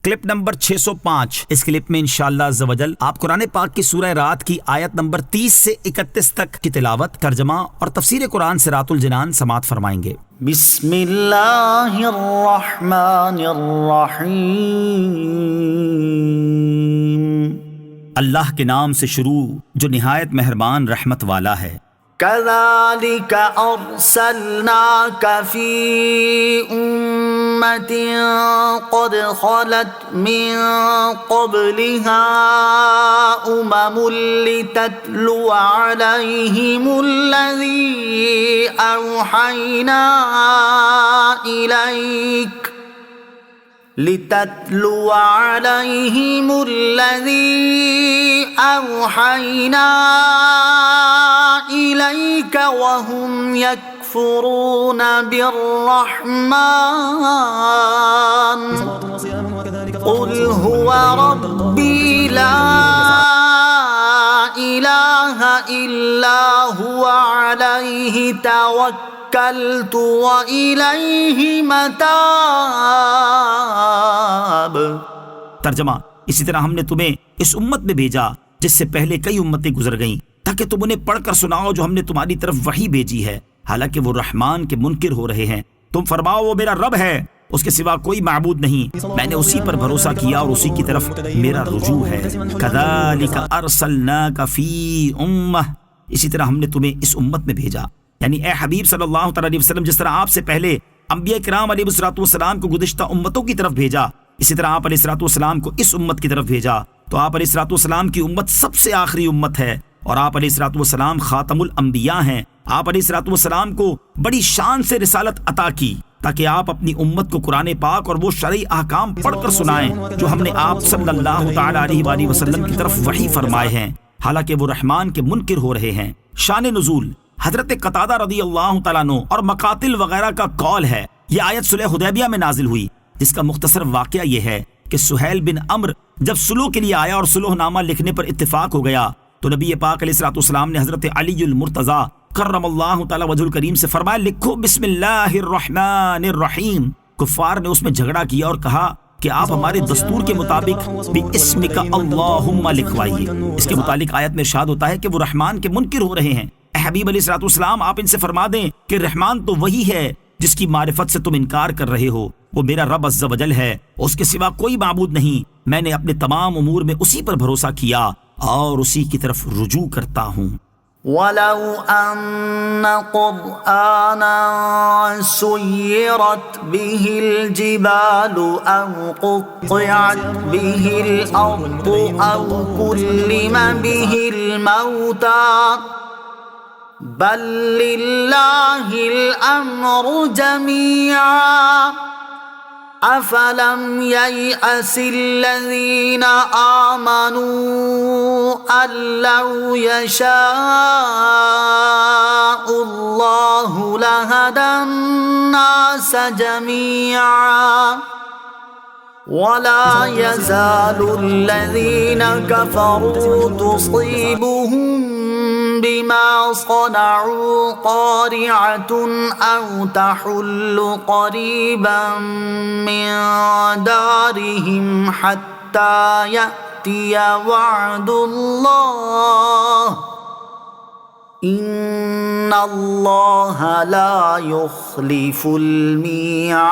Clip number 605۔ اس clip میں انشاءاللہ عز و جل آپ قرآن پاک کی سورہ رات کی آیت نمبر 30 سے 31 تک کی تلاوت، ترجمہ اور تفسیر قرآن صراط الجنان سماعت فرمائیں گے۔ بسم اللہ الرحمن الرحیم۔ اللہ کے نام سے شروع جو نہایت مہربان رحمت والا ہے۔ كذلك أرسلناك في أمة قد خلت من قبلها لتتلو عليهم الذي أوحينا إليك وهم يكفرون بالرحمن قل هو ربي لا إله إلا هو عليه توكلت وإليه متاب۔ ترجمہ، اسی طرح ہم نے تمہیں اس امت میں بھیجا جس سے پہلے کئی امتیں گزر گئیں، تاکہ تم انہیں پڑھ کر سناؤ جو ہم نے تمہاری طرف وحی بھیجی ہے، حالانکہ وہ رحمان کے منکر ہو رہے ہیں۔ تم فرماؤ وہ میرا رب ہے، اس کے سوا کوئی معبود نہیں، میں نے اسی پر بھروسہ کیا اور اسی کی طرف میرا رجوع ہے۔ کذالک ارسلناک فی امہ، اسی طرح ہم نے تمہیں اس امت میں بھیجا، یعنی اے حبیب صلی اللہ علیہ وسلم جس طرح آپ سے پہلے انبیاء کرام علیہ السلام کو گزشتہ امتوں کی طرف بھیجا، اسی طرح آپ علیہ السلام کو اس امت کی طرف بھیجا۔ تو آپ علیہ السلام کی امت سب سے آخری امت ہے، اور آپ علیہ السلام خاتم الانبیاء ہیں۔ آپ علیہ السلام کو بڑی شان سے رسالت عطا کی تاکہ آپ اپنی امت کو قرآن پاک اور وہ شرعی احکام پڑھ کر سنائیں جو ہم نے آپ صلی اللہ تعالی علیہ وآلہ وسلم کی طرف وحی فرمائے ہیں، حالانکہ وہ رحمان کے منکر ہو رہے ہیں۔ شان نزول، حضرت قتادہ رضی اللہ تعالیٰ عنہ اور مقاتل وغیرہ کا قول ہے، یہ آیت صلح حدیبیہ میں نازل ہوئی، جس کا مختصر واقعہ یہ ہے کہ سہیل بن عمرو جب صلح کے لیے آیا اور صلح نامہ لکھنے پر اتفاق ہو گیا تو نبی پاک علیہ السلام نے حضرت علی المرتضیٰ کرم اللہ تعالی وجہ الکریم سے فرمایا لکھو بسم اللہ الرحمن الرحیم۔ کفار نے اس میں جھگڑا کیا اور کہا کہ آپ ہمارے دستور کے مطابق بِاسْمِكَ اللہم لکھوائیے۔ اس کے متعلق آیت میں ارشاد ہوتا ہے کہ وہ رحمان کے منکر ہو رہے ہیں۔ اے حبیب علیہ السلام، آپ ان سے فرما دیں کہ رحمان تو وہی ہے جس کی معرفت سے تم انکار کر رہے ہو، وہ میرا رب عز و جل ہے، اس کے سوا کوئی معبود نہیں، میں نے اپنے تمام امور میں اسی پر بھروسہ کیا اور اسی کی طرف رجوع کرتا ہوں۔ وَلَوْ أَنَّ قُرْآنًا سُيِّرَتْ بِهِ الْجِبَالُ أَوْ قُطِّعَتْ بِهِ الْأَرْضُ أَوْ كُلِّمَ بِهِ الْمَوْتَى بل للہ الامر جميعا افلم ييأس الذين آمنوا ان لو يشاء الله لهدى الناس جميعا ولا يزال الذين كفروا تصيبهم بما صنعوا قارعة أو تحل قريبا من دارهم حتى يأتي وعد الله إن الله لا يخلف الميعاد۔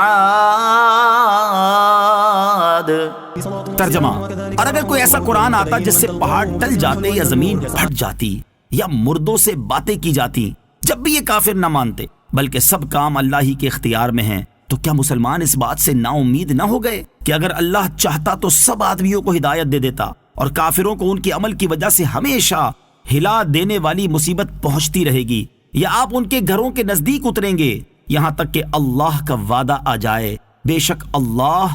ترجمہ، اور اگر کوئی ایسا قرآن آتا جس سے پہاڑ ٹل جاتے یا زمین پھٹ جاتی یا مردوں سے باتیں کی جاتی، جب بھی یہ کافر نہ مانتے، بلکہ سب کام اللہ ہی کے اختیار میں ہیں، تو کیا مسلمان اس بات سے نا امید نہ ہو گئے کہ اگر اللہ چاہتا تو سب آدمیوں کو ہدایت دے دیتا اور کافروں کو ان کے عمل کی وجہ سے ہمیشہ ہلا دینے والی مصیبت پہنچتی رہے گی، یا آپ ان کے گھروں کے نزدیک اتریں گے یہاں تک کہ اللہ کا وعدہ آ جائے، بے شک اللہ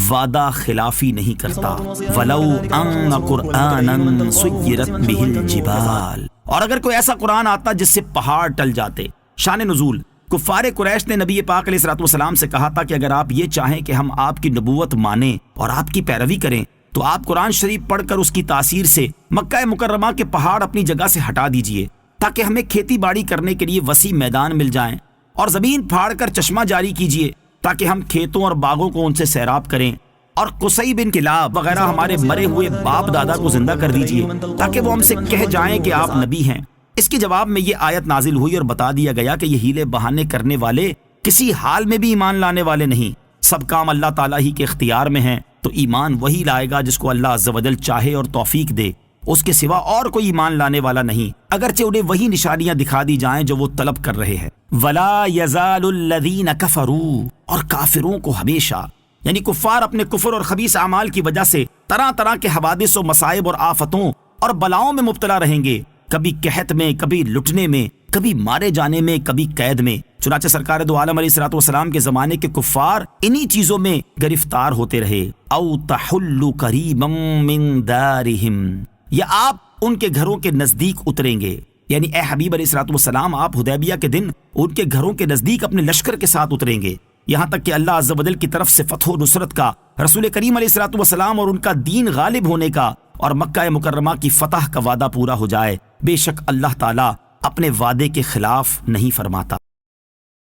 وعدہ خلافی نہیں کرتا۔ وَلَوْ أَنَّ قُرْآنًا سُيِّرَتْ بِهِ الْجِبَالُ، اور اگر کوئی ایسا قرآن آتا جس سے پہاڑ ٹل جاتے۔ شان نزول، کفار قریش نے نبی پاک علیہ السلام سے کہا تھا کہ اگر آپ یہ چاہیں کہ ہم آپ کی نبوت مانیں اور آپ کی پیروی کریں تو آپ قرآن شریف پڑھ کر اس کی تاثیر سے مکہ مکرمہ کے پہاڑ اپنی جگہ سے ہٹا دیجئے تاکہ ہمیں کھیتی باڑی کرنے کے لیے وسیع میدان مل جائیں، اور زمین پھاڑ کر چشمہ جاری کیجئے تاکہ ہم کھیتوں اور باغوں کو ان سے سیراب کریں، اور قصی بن کلاب وغیرہ ہمارے مرے ہوئے باپ دادا کو زندہ کر دیجئے تاکہ وہ ہم سے کہہ جائیں کہ آپ نبی ہیں۔ اس کے جواب میں یہ آیت نازل ہوئی اور بتا دیا گیا کہ یہ ہیلے بہانے کرنے والے کسی حال میں بھی ایمان لانے والے نہیں، سب کام اللہ تعالیٰ ہی کے اختیار میں ہیں، تو ایمان وہی لائے گا جس کو اللہ عز و جل چاہے اور توفیق دے، اس کے سوا اور کوئی ایمان لانے والا نہیں، اگرچہ انہیں وہی نشانیاں دکھا دی جائیں جو وہ طلب کر رہے ہیں۔ وَلَا يَزَالُ الَّذِينَ كَفَرُوا، اور کافروں کو ہمیشہ، یعنی کفار اپنے کفر اور خبیث اعمال کی وجہ سے طرح طرح کے حوادث و مصائب اور آفتوں اور بلاؤں میں مبتلا رہیں گے، کبھی قحط میں، کبھی لٹنے میں، کبھی مارے جانے میں، کبھی قید میں۔ چنانچہ سرکار دو عالم علیہ الصلوۃ والسلام کے زمانے کے کفار انہی چیزوں میں گرفتار ہوتے رہے۔ او تحل قریبا من دارہم، یا آپ ان کے گھروں کے نزدیک اتریں گے، یعنی اے حبیب علیہ الصلوۃ والسلام آپ حدیبیہ کے دن ان کے گھروں کے نزدیک اپنے لشکر کے ساتھ اتریں گے، یہاں تک کہ اللہ عز و جل کی طرف سے فتح و نصرت کا، رسول کریم علیہ الصلوۃ والسلام اور ان کا دین غالب ہونے کا اور مکہ مکرمہ کی فتح کا وعدہ پورا ہو جائے۔ بے شک اللہ تعالیٰ اپنے وعدے کے خلاف نہیں فرماتا۔